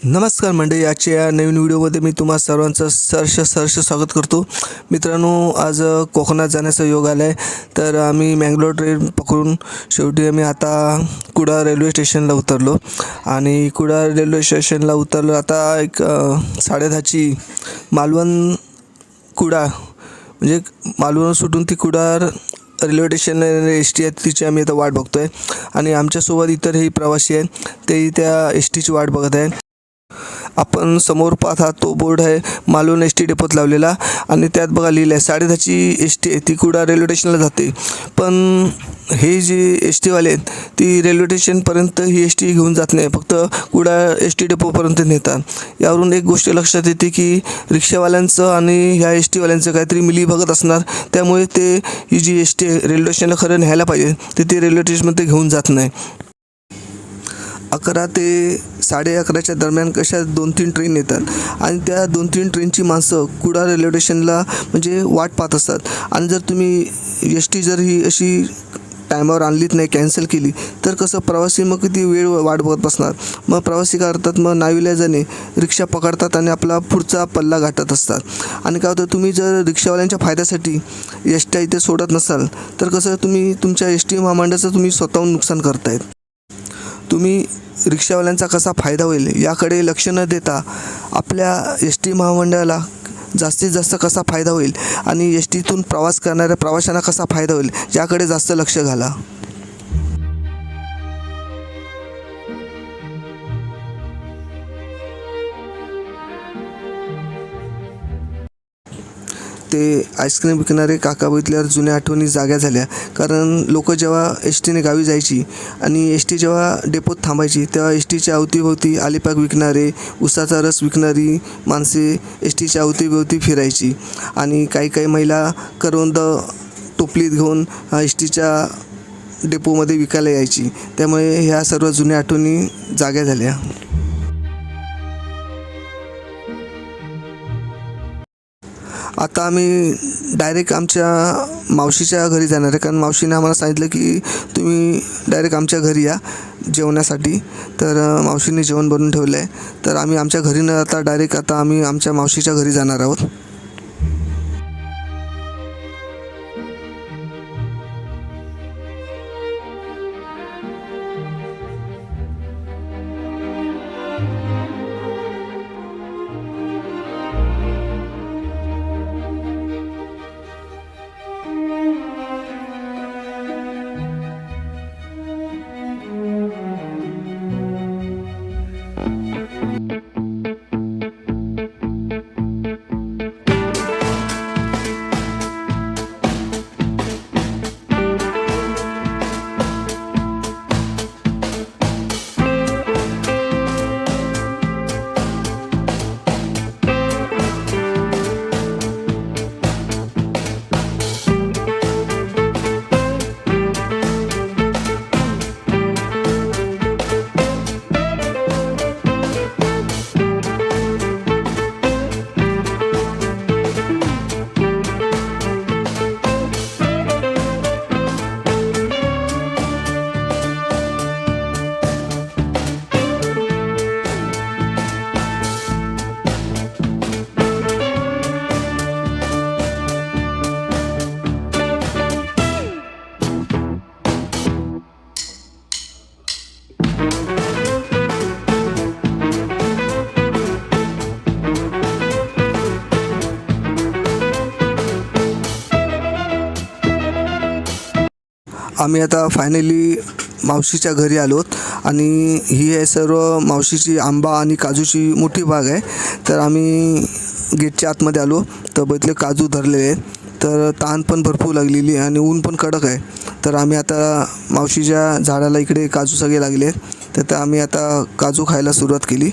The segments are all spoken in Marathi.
नमस्कार मंडळी, आजच्या या नवीन व्हिडिओमध्ये मी तुम्हा सर्वांचं सहर्ष स्वागत करतो. मित्रांनो, आज कोकणात जाण्याचा योग आला आहे. तर आम्ही मँगलोर ट्रेन पकडून शेवटी आम्ही आता कुडाळ रेल्वे स्टेशनला उतरलो आणि कुडाळ रेल्वे स्टेशनला उतरलो. आता एक 10:30ची मालवण कुडाळ म्हणजे मालवण सुटून ती कुडाळ रेल्वे स्टेशनला एस टी आहे, तिची आम्ही आता वाट बघतो आहे. आणि आमच्यासोबत इतरही प्रवासी आहेत, तेही त्या एस टीची वाट बघत आहेत. आपण समोर पाहत आहात तो बोर्ड आहे मालवण एस टी डेपोत लावलेला आणि त्यात बघा लिहिलं आहे 10:30ची एस टी आहे, ती कुडाळ रेल्वे स्टेशनला जाते. पण हे जे एस टीवाले आहेत ती रेल्वे स्टेशनपर्यंत ही एस टी घेऊन जात नाही, फक्त कुडाळ एस टी डेपोपर्यंत नेतात. यावरून एक गोष्ट लक्षात येते की रिक्षावाल्यांचं आणि ह्या एस टीवाल्यांचं काहीतरी मिलीभगत असणार. त्यामुळे ते ही जी एस टी रेल्वे स्टेशनला खरं न्यायला पाहिजे ते रेल्वे स्टेशनमध्ये घेऊन जात नाही. 11 ते 11:30च्या दरम्यान कशा 2-3 ट्रेन येतात आणि त्या 2-3 ट्रेनची माणसं कुडाळ रेल्वे स्टेशनला म्हणजे वाट पाहत असतात. आणि जर तुम्ही एस टी जर ही अशी टायमावर आणलीच नाही, कॅन्सल केली, तर कसं प्रवासी मग किती वेळ वाट बघत बसणार. मग प्रवासी काय करतात, मग नाईलाजाने रिक्षा पकडतात आणि आपला पुढचा पल्ला गाठत असतात. आणि काय होतं, तुम्ही जर रिक्षावाल्यांच्या फायद्यासाठी एस टी इथे सोडत नसाल तर कसं तुम्ही तुमच्या एस टी महामंडळाचं तुम्ही स्वतःहून नुकसान करतायत. तुम्ही रिक्षावाल्यांचा कसा फायदा होईल याकडे लक्ष न देता आपल्या एस टी महामंडळाला जास्तीत जास्त कसा फायदा होईल आणि एस टीतून प्रवास करणाऱ्या प्रवाशांना कसा फायदा होईल याकडे जास्त लक्ष घाला. ते आईस्क्रीम विकणारे काका बघितल्यावर जुन्या आठवणी जाग्या झाल्या. कारण लोक जेव्हा एस टीने गावी जायची आणि एस टी जेव्हा डेपोत थांबायची तेव्हा एस टीच्या अवतीभोवती आलीपाक विकणारे, उसाचा रस विकणारी माणसे एस टीच्या अवतीभोवती फिरायची. आणि काही महिला करवंद टोपलीत घेऊन एस टीच्या डेपोमध्ये विकायला यायची. त्यामुळे ह्या सर्व जुन्या आठवणी जाग्या झाल्या. आता आम्ही डायरेक्ट आमच्या मावशीच्या घरी जाणार आहे, कारण मावशीने आम्हाला सांगितलं की तुम्ही डायरेक्ट आमच्या घरी या जेवण्यासाठी. तर मावशीने जेवण बनवून ठेवलं आहे. तर आम्ही आमच्या घरी न आता डायरेक्ट आता आम्ही आमच्या मावशीच्या घरी जाणार आहोत. आम्ही आता फायनली मावशीच्या घरी आलो आणि ही आहे सर्व मावशीची आंबा आणि काजूची मोठी बाग आहे. तर आम्ही गेटच्या आतमध्ये आलो तर बघितले काजू धरलेले आहेत. तर तहान पण भरपूर लागलेली आणि ऊन पण कडक आहे. तर आम्ही आता मावशीच्या झाडाला इकडे काजू सगळे लागले आहेत, तर आम्ही आता काजू खायला सुरुवात केली.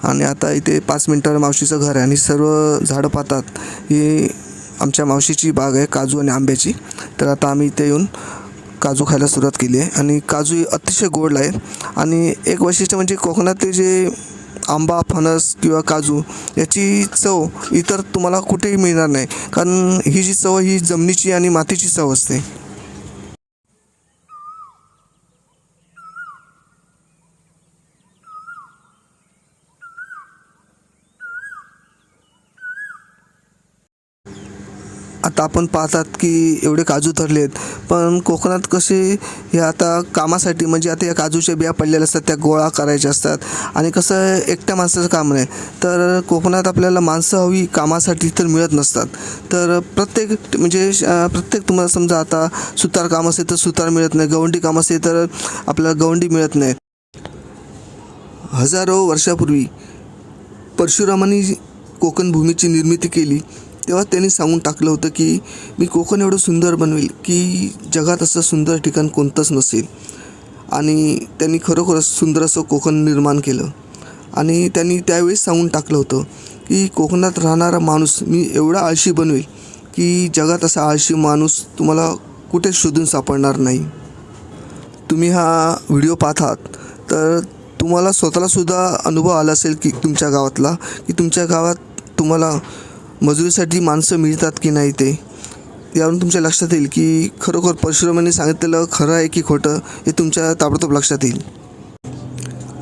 आणि आता इथे 5 मिनटावर मावशीचं घर आहे आणि सर्व झाडं पाहतात ही आमच्या मावशीची बाग आहे काजू आणि आंब्याची. तर आता आम्ही इथे येऊन काजू खायला सुरुवात केली आहे आणि काजू अतिशय गोड आहे. आणि एक वैशिष्ट्य म्हणजे कोकणातले जे आंबा, फणस किंवा काजू याची चव इतर तुम्हाला कुठेही मिळणार नाही, कारण ही जी चव ही जमिनीची आणि मातीची चव असते. आता आपण पाहतात की एवढे काजू धरले आहेत, पण कोकणात कसे हे आता कामासाठी म्हणजे आता या काजूच्या बिया पडलेल्या असतात त्या गोळा करायच्या असतात आणि कसं एकट्या माणसाचं काम नाही, तर कोकणात आपल्याला माणसं हवी कामासाठी तर मिळत नसतात. तर प्रत्येक तुम्हाला समजा आता सुतार काम असेल तर सुतार मिळत नाही, गवंडी काम असेल तर आपल्याला गवंडी मिळत नाही. हजारो वर्षापूर्वी परशुरामांनी कोकण भूमीची निर्मिती केली तेव्हा त्यांनी सांगून टाकलं होतं की मी कोकण एवढं सुंदर बनवेल की जगात असं सुंदर ठिकाण कोणतंच नसेल. आणि त्यांनी खरोखरच सुंदर असं कोकण निर्माण केलं. आणि त्यांनी त्यावेळेस सांगून टाकलं होतं की कोकणात राहणारा माणूस मी एवढा आळशी बनवेल की जगात असा आळशी माणूस तुम्हाला कुठेच शोधून सापडणार नाही. तुम्ही हा व्हिडिओ पाहतात तर तुम्हाला स्वतःलासुद्धा अनुभव आला असेल की तुमच्या गावातला की तुमच्या गावात तुम्हाला मजुरीसाठी माणसं मिळतात की नाही ते यावरून तुमच्या लक्षात येईल की खरोखर परशुरामांनी सांगितलेलं खरं आहे की खोटं हे तुमच्या ताबडतोब लक्षात येईल.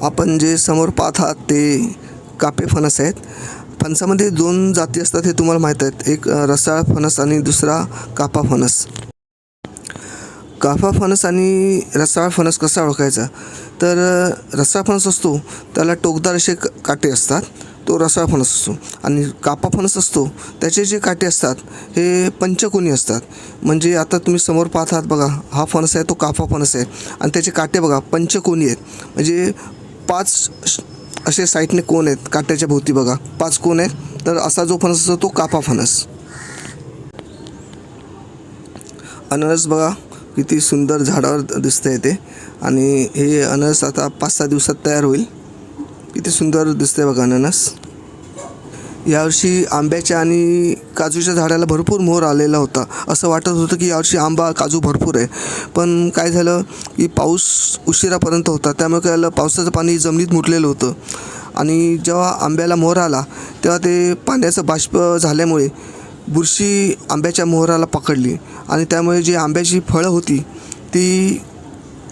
आपण जे समोर पाहतात ते कापे फणस आहेत. फणसामध्ये 2 जाती असतात हे तुम्हाला माहीत आहेत, एक रसाळ फणस आणि दुसरा कापा फणस. कापा फणस आणि रसाळ फणस कसा ओळखायचा, तर रसाळ फणस असतो त्याला टोकदार असे काटे असतात, तो रसाळ फणस असतो. आणि कापा फणस असतो त्याचे जे काटे असतात हे पंचकोनी असतात. म्हणजे आता तुम्ही समोर पाहतात बघा, हा फणस आहे तो कापा फणस आहे आणि त्याचे काटे बघा पंचकोनी आहेत. म्हणजे 5 असे साईडने कोण आहेत काट्याच्या भोवती बघा, 5 कोण आहेत. तर असा जो फणस असतो तो कापा फणस. अननस बघा किती सुंदर झाडावर दिसतंय ते, आणि हे अननस आता 5-6 दिवसात तयार होईल. किती सुंदर दिसतंय बघा अननस. यावर्षी आंब्याच्या आणि काजूच्या झाडाला भरपूर मोहर आलेला होता. असं वाटत होतं की यावर्षी आंबा काजू भरपूर आहे, पण काय झालं की पाऊस उशिरापर्यंत होता, त्यामुळे काय झालं पावसाचं पाणी जमिनीत मुरलेलं होतं. आणि जेव्हा आंब्याला मोहर आला तेव्हा ते पाण्याचं बाष्प झाल्यामुळे बुरशी आंब्याच्या मोहराला पकडली आणि त्यामुळे जी आंब्याची फळं होती ती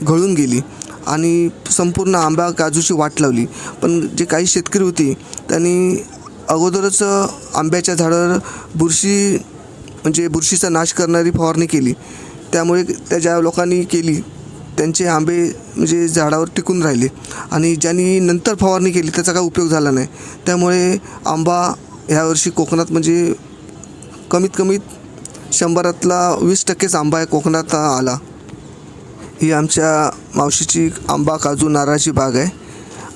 गळून गेली आणि संपूर्ण आंबा काजूची वाट लावली. पण जे काही शेतकरी होते त्यांनी अगोदरच आंब्याच्या झाडावर बुरशीचा नाश करणारी फवारणी केली. त्यामुळे त्या ज्या लोकांनी केली त्यांचे आंबे म्हणजे झाडावर टिकून राहिले, आणि ज्यांनी नंतर फवारणी केली त्याचा काही उपयोग झाला नाही. त्यामुळे आंबा ह्यावर्षी कोकणात म्हणजे कमीत कमी 100तला 20%च आंबा आहे कोकणात आला. ही आमच्या मावशीची आंबा काजू नारळाची बाग आहे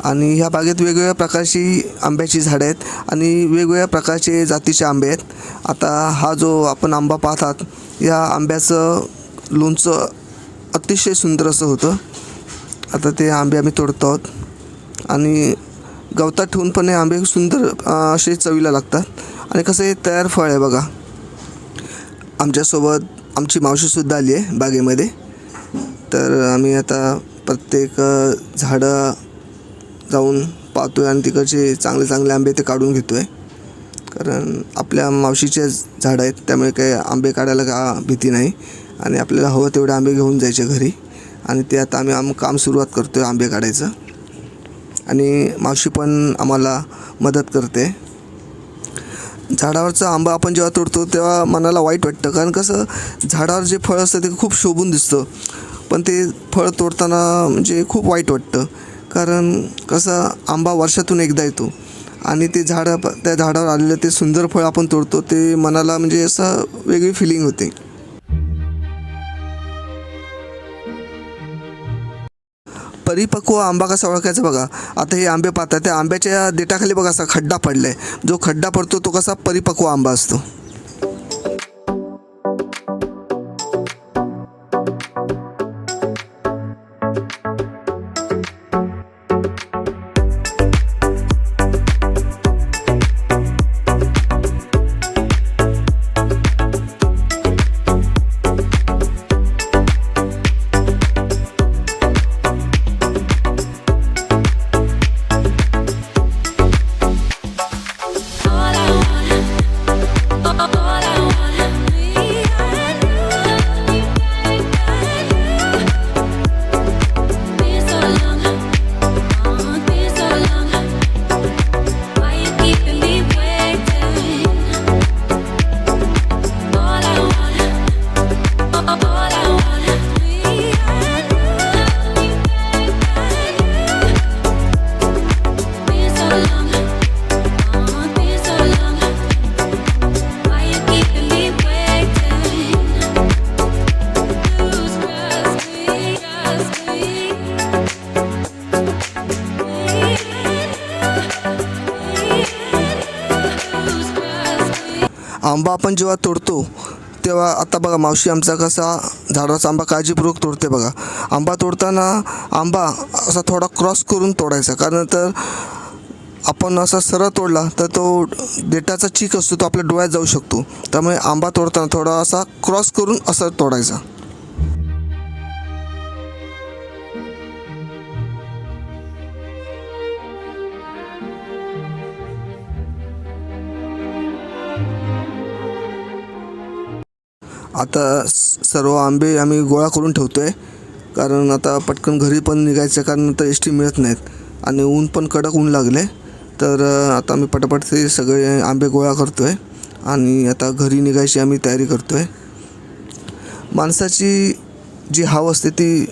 आणि ह्या बागेत वेगवेगळ्या प्रकारची आंब्याची झाडं आहेत आणि वेगवेगळ्या प्रकारचे जातीचे आंबे आहेत. आता हा जो आपण आंबा पाहतात या आंब्याचं लोणचं अतिशय सुंदर असं होतं. आता ते आंबे आम्ही तोडतो आहोत आणि गवतात ठेवून पण हे आंबे सुंदर असे चवीला लागतात. आणि कसं हे तयार फळ आहे बघा. आमच्यासोबत आमची मावशीसुद्धा आली आहे बागेमध्ये. तर आम्ही आता प्रत्येक झाडं जाऊन पाहतो आहे आणि तिकडचे चांगले चांगले आंबे ते काढून घेतो आहे, कारण आपल्या मावशीचे झाडं आहेत त्यामुळे काही आंबे काढायला का भीती नाही. आणि आपल्याला हवं तेवढे आंबे घेऊन जायचे घरी, आणि ते आता आम्ही काम सुरुवात करतो आहे आंबे काढायचं. आणि मावशी पण आम्हाला मदत करते. झाडावरचा आंबा आपण जेव्हा तोडतो तेव्हा मनाला वाईट वाटतं, कारण कसं झाडावर जे फळ असतं ते खूप शोभून दिसतं, पण ते फळ तोडताना म्हणजे खूप वाईट वाटतं. कारण कसं आंबा वर्षातून एकदा येतो आणि ते त्या झाडावर आलेलं ते सुंदर फळ आपण तोडतो, ते मनाला म्हणजे असं वेगळी फिलिंग होते. परिपक्व आंबा कसा ओळखायचा बघा. आता हे आंबे पाहतात त्या आंब्याच्या देठाखाली बघा असा खड्डा पडला आहे, जो खड्डा पडतो तो कसा परिपक्व आंबा असतो. आंबा आपण जेव्हा तोडतो तेव्हा आता बघा मावशी आमचा कसा झाडाचा आंबा काळजीपूर्वक तोडते बघा. आंबा तोडताना आंबा असा थोडा क्रॉस करून तोडायचा, कारण तर आपण असा सरळ तोडला तर तो देठाचा चीक असतो तो आपल्या डोळ्यात जाऊ शकतो. त्यामुळे आंबा तोडताना थोडा असा क्रॉस करून असा तोडायचा. आता सर्व आंबे आम्ही गोळा करून ठेवतो आहे, कारण आता पटकन घरी पण निघायचं, कारण आता एस टी मिळत नाहीत आणि ऊन पण कडक ऊन लागले. तर आता आम्ही पटापट ते सगळे आंबे गोळा करतो आहे आणि आता घरी निघायची आम्ही तयारी करतो आहे. माणसाची जी हवं असते ती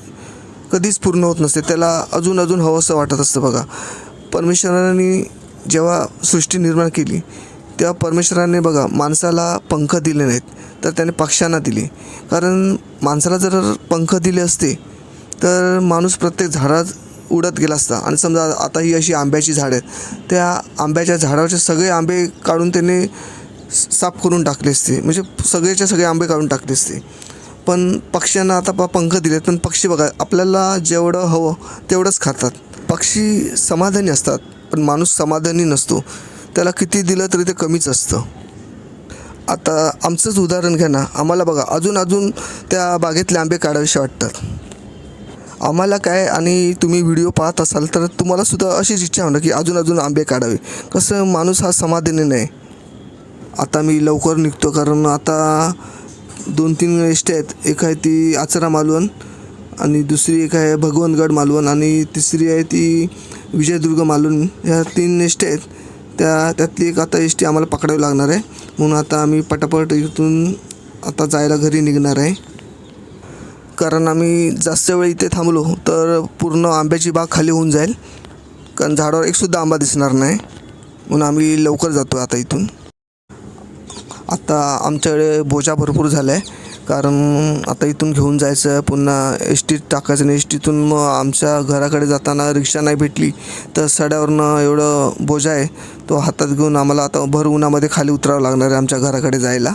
कधीच पूर्ण होत नसते, त्याला अजून अजून हवंसं वाटत असतं बघा. परमेश्वराने जेव्हा सृष्टी निर्माण केली तेव्हा परमेश्वराने बघा माणसाला पंख दिले नाहीत, तर त्याने पक्ष्यांना दिले. कारण माणसाला जर पंख दिले असते तर माणूस प्रत्येक झाडात उडत गेला असता. आणि समजा आता ही अशी आंब्याची झाडं आहेत, त्या आंब्याच्या झाडावरचे सगळे आंबे काढून त्याने साफ करून टाकले असते, म्हणजे सगळेच्या सगळे आंबे काढून टाकले असते. पण पक्ष्यांना आता पंख दिलेत, पण पक्षी बघा आपल्याला जेवढं हवं तेवढंच खातात. पक्षी समाधानी असतात, पण माणूस समाधानी नसतो, त्याला किती दिलं तरी ते कमीच असतं. आता आमचंच उदाहरण घ्या ना, आम्हाला बघा अजून अजून त्या बागेतले आंबे काढावेसे वाटतात आम्हाला काय. आणि तुम्ही व्हिडिओ पाहत असाल तर तुम्हालासुद्धा अशीच इच्छा होणार की अजून अजून आंबे काढावे. कसं माणूस हा समाधानी नाही. आता मी लवकर निघतो, कारण आता 2-3 एसटी आहेत. एक आहे ती आचरा मालवण, आणि दुसरी एक आहे भगवंतगड मालवण, आणि तिसरी आहे ती विजयदुर्ग मालवण. ह्या 3 एसटी आहेत. त्यातली एक आता एस टी आम्हाला पकडावी लागणार आहे. म्हणून आता आम्ही पटापट इथून आता जायला घरी निघणार आहे. कारण आम्ही जास्त वेळ इथे थांबलो तर पूर्ण आंब्याची बाग खाली होऊन जाईल, कारण झाडावर एकसुद्धा आंबा दिसणार नाही. म्हणून आम्ही लवकर जातो आता इथून. आता आमच्याकडे बोजा भरपूर झाला आहे, कारण आता इथून घेऊन जायचं, पुन्हा एस टीत टाकायचं. आणि एस टीतून मग आमच्या घराकडे जाताना रिक्षा नाही भेटली तर सड्यावरनं एवढं बोजा आहे तो हातात घेऊन आम्हाला आता भर उन्हामध्ये खाली उतरावं लागणार आहे आमच्या घराकडे जायला.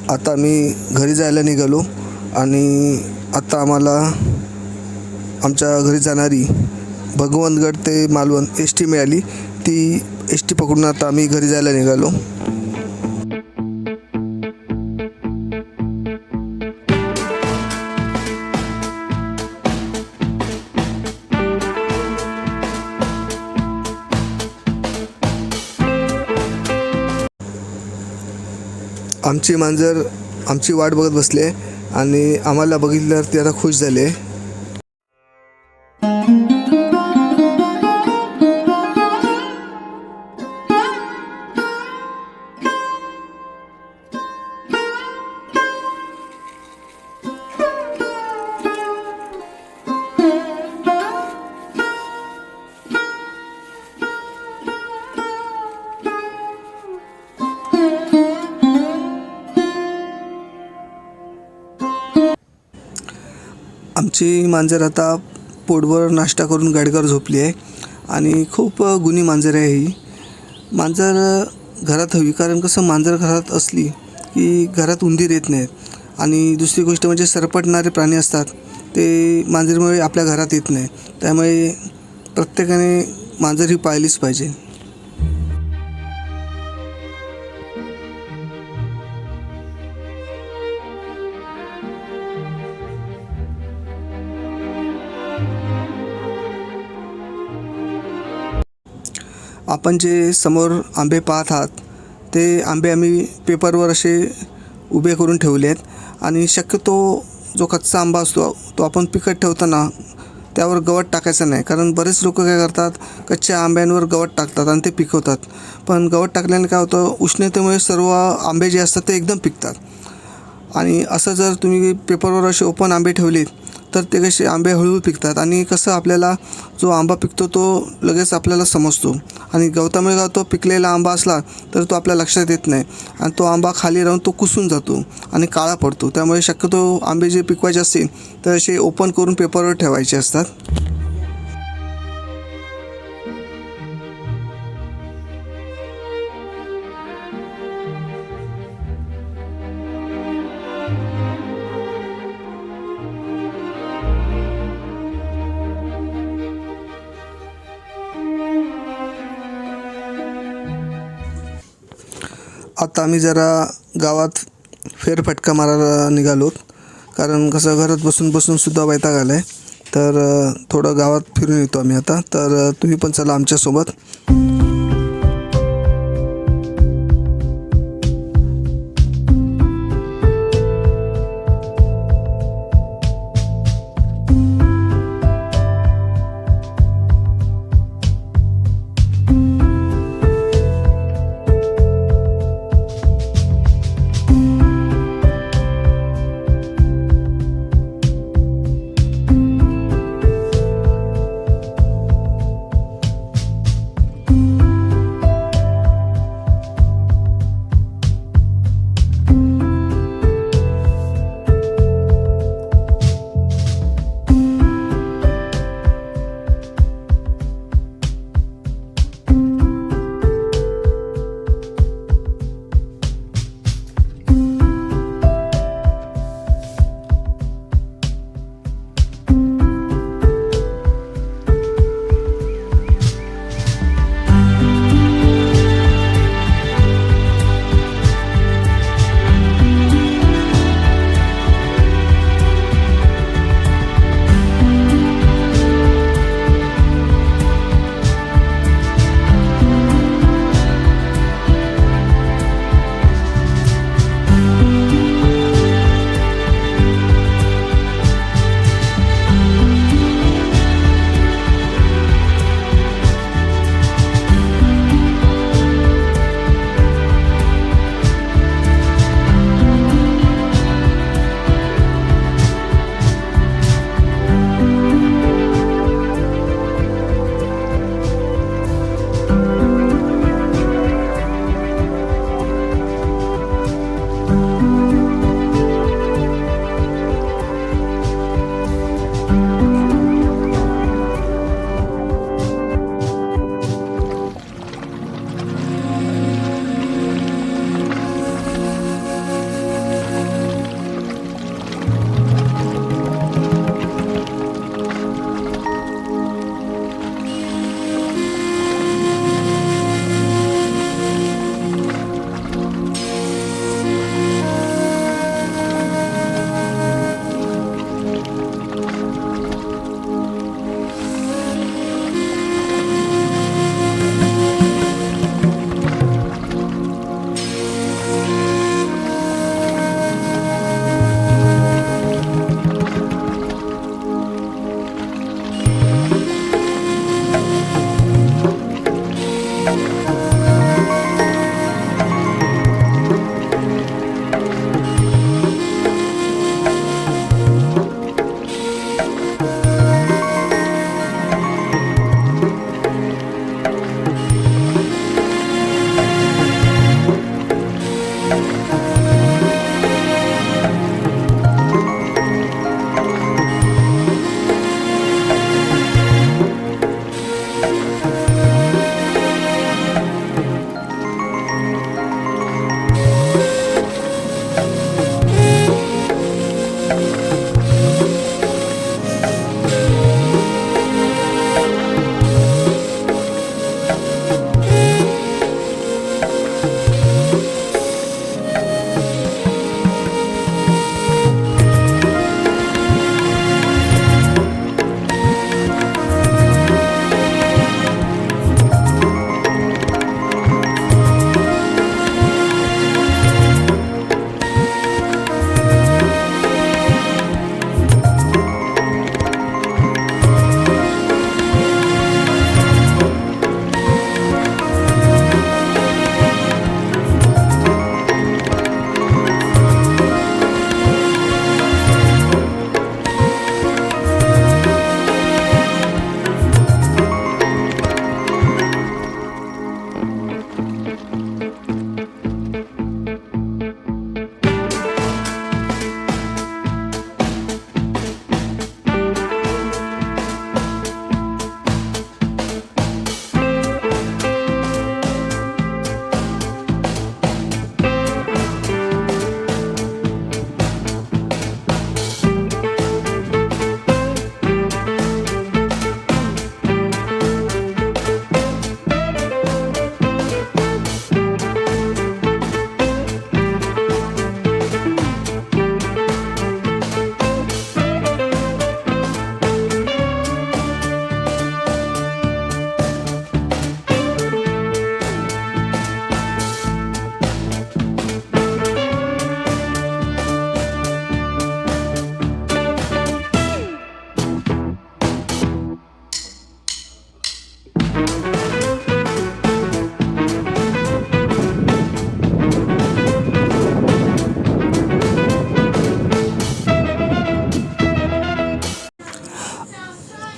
आता मी घरी जायला निघालो, आणि आता आम्हाला आमच्या घरी जाणारी भगवंतगड ते मालवण एस टी मिळाली. ती एस टी पकडून आता आम्ही घरी जायला निघालो. आमची मांजर आमची वाट बघत बसले आणि आम्हाला बघितल्यावर ते आता खुश झाले. आमची मांजर आता पोटभर नाश्ता करून गाडीवर झोपली आहे, आणि खूप गुणी मांजर आहे ही. मांजर घरात हवी, कारण कसं मांजर घरात असली की घरात उंदीर येत नाहीत. आणि दुसरी गोष्ट म्हणजे सरपटणारे प्राणी असतात ते मांजरीमुळे आपल्या घरात येत नाही. त्यामुळे प्रत्येकाने मांजर ही पाळलीच पाहिजे. आपण जे समोर आंबे पाहत आहात ते आंबे आम्ही पेपरवर असे उभे करून ठेवले आहेत आणि शक्यतो जो कच्चा आंबा असतो तो आपण पिकत ठेवताना त्यावर गवत टाकायचं नाही, कारण बरेच लोक काय करतात, कच्च्या आंब्यांवर गवत टाकतात आणि ते पिकवतात. पण गवत टाकल्याने काय होतं, उष्णतेमुळे सर्व आंबे जे असतात ते एकदम पिकतात. आणि असं जर तुम्ही पेपरवर असे ओपन आंबे ठेवले तर ते कसे आंबे हळूहळू पिकतात आणि कसं आपल्याला जो आंबा पिकतो तो लगेच आपल्याला समजतो. आणि गवतामुळे काय तो पिकलेला आंबा असला तर तो आपल्या लक्षात येत नाही आणि तो आंबा खाली राहून तो कुसून जातो आणि काळा पडतो. त्यामुळे शक्यतो आंबे जे पिकवायचे असतील तर असे ओपन करून पेपरवर ठेवायचे असतात. आता आम्ही जरा गावात फेरफटका मारायला निघालो, कारण कसं घरात बसून बसून सुद्धा वैताग आला आहे. तर थोडं गावात फिरून येतो आम्ही आता. तर तुम्ही पण चला आमच्यासोबत.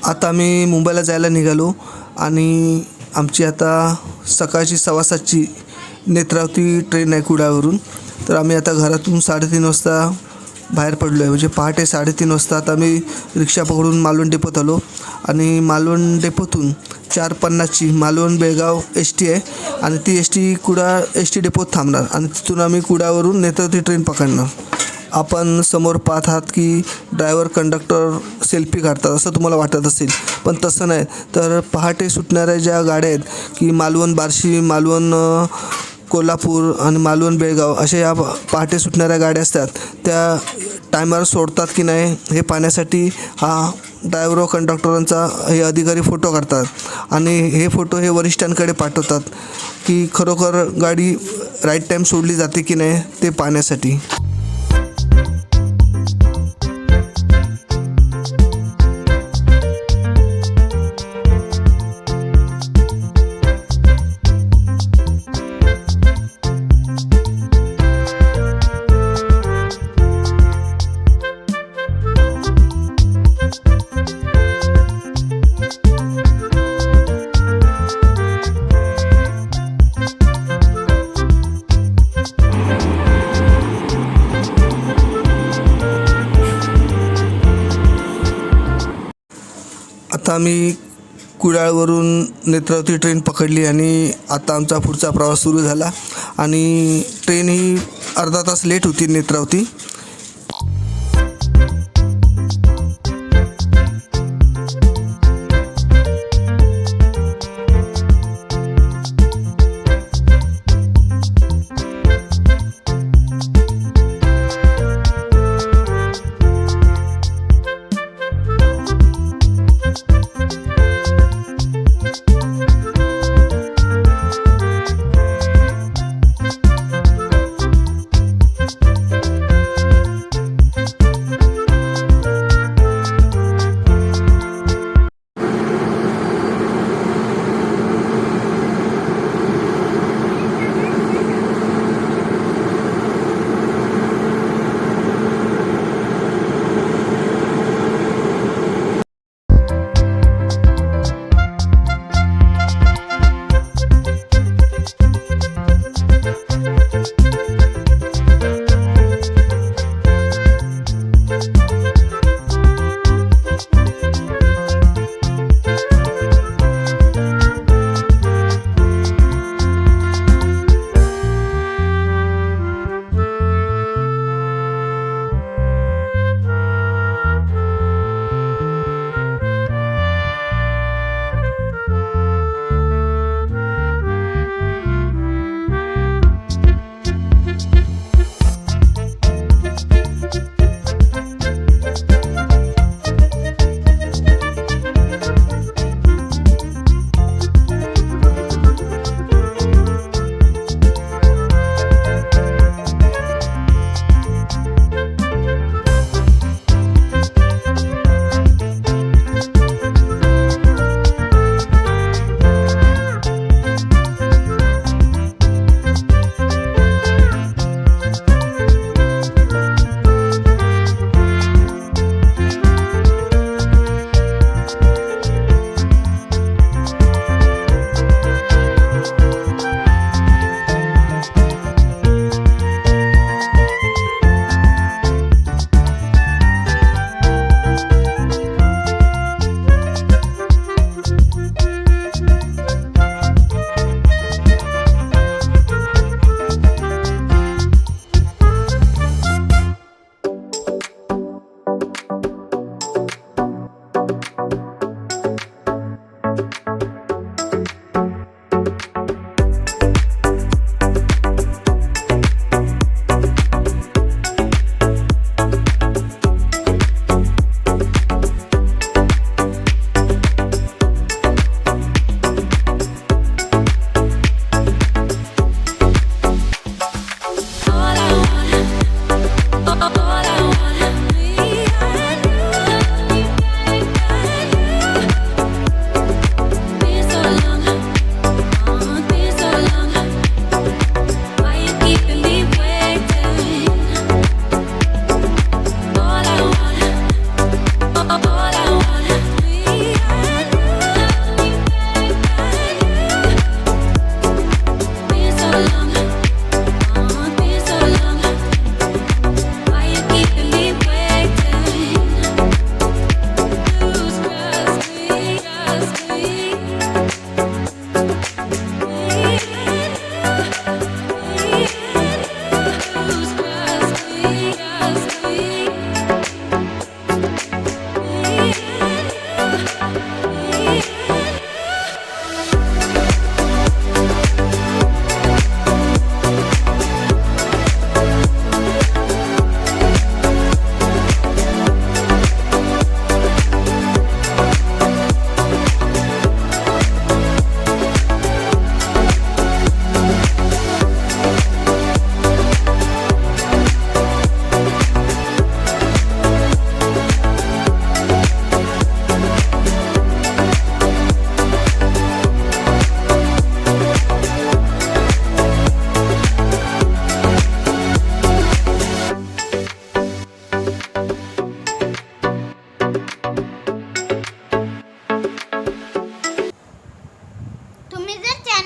आता आम्ही मुंबईला जायला निघालो आणि आमची आता सकाळची 6:15ची नेत्रावती ट्रेन आहे कुडाळवरून. तर आम्ही आता घरातून 3:30 वाजता बाहेर पडलो आहे, म्हणजे पहाटे 3:30 वाजता आता आम्ही रिक्षा पकडून मालवण डेपोत आलो आणि मालवण डेपोतून 4:50ची मालवण बेळगाव एस टी आहे आणि ती S T Kudal S T डेपोत थांबणार आणि तिथून आम्ही कुडाळवरून नेत्रावती ट्रेन पकडणार. आपण समोर पाहत आहात की ड्रायव्हर कंडक्टर सेल्फी काढतात असं तुम्हाला वाटत असेल, पण तसं नाही. तर पहाटे सुटणाऱ्या ज्या गाड्या आहेत की मालवण बार्शी, मालवण कोल्हापूर आणि मालवण बेळगाव अशा या पहाटे सुटणाऱ्या गाड्या असतात, त्या टायमावर सोडतात की नाही हे पाहण्यासाठी हा ड्रायव्हर व कंडक्टरांचा हे अधिकारी फोटो काढतात आणि हे फोटो हे वरिष्ठांकडे पाठवतात की खरोखर गाडी राईट टाईम सोडली जाते की नाही ते पाहण्यासाठी. आता आम्ही कुडाळवरून नेत्रावती ट्रेन पकडली आणि आता आमचा पुढचा प्रवास सुरू झाला आणि ट्रेन ही अर्धा तास लेट होती नेत्रावती.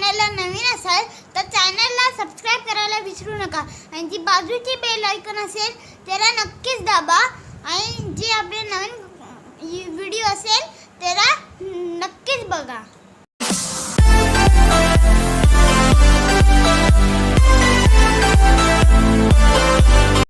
चॅनलला नवीन असाल तर चॅनलला सबस्क्राईब करायला विसरू नका आणि जी बाजूची बेल आयकॉन असेल त्याला नक्कीच दाबा आणि जे आपले नवीन व्हिडिओ असेल त्याला नक्कीच बघा.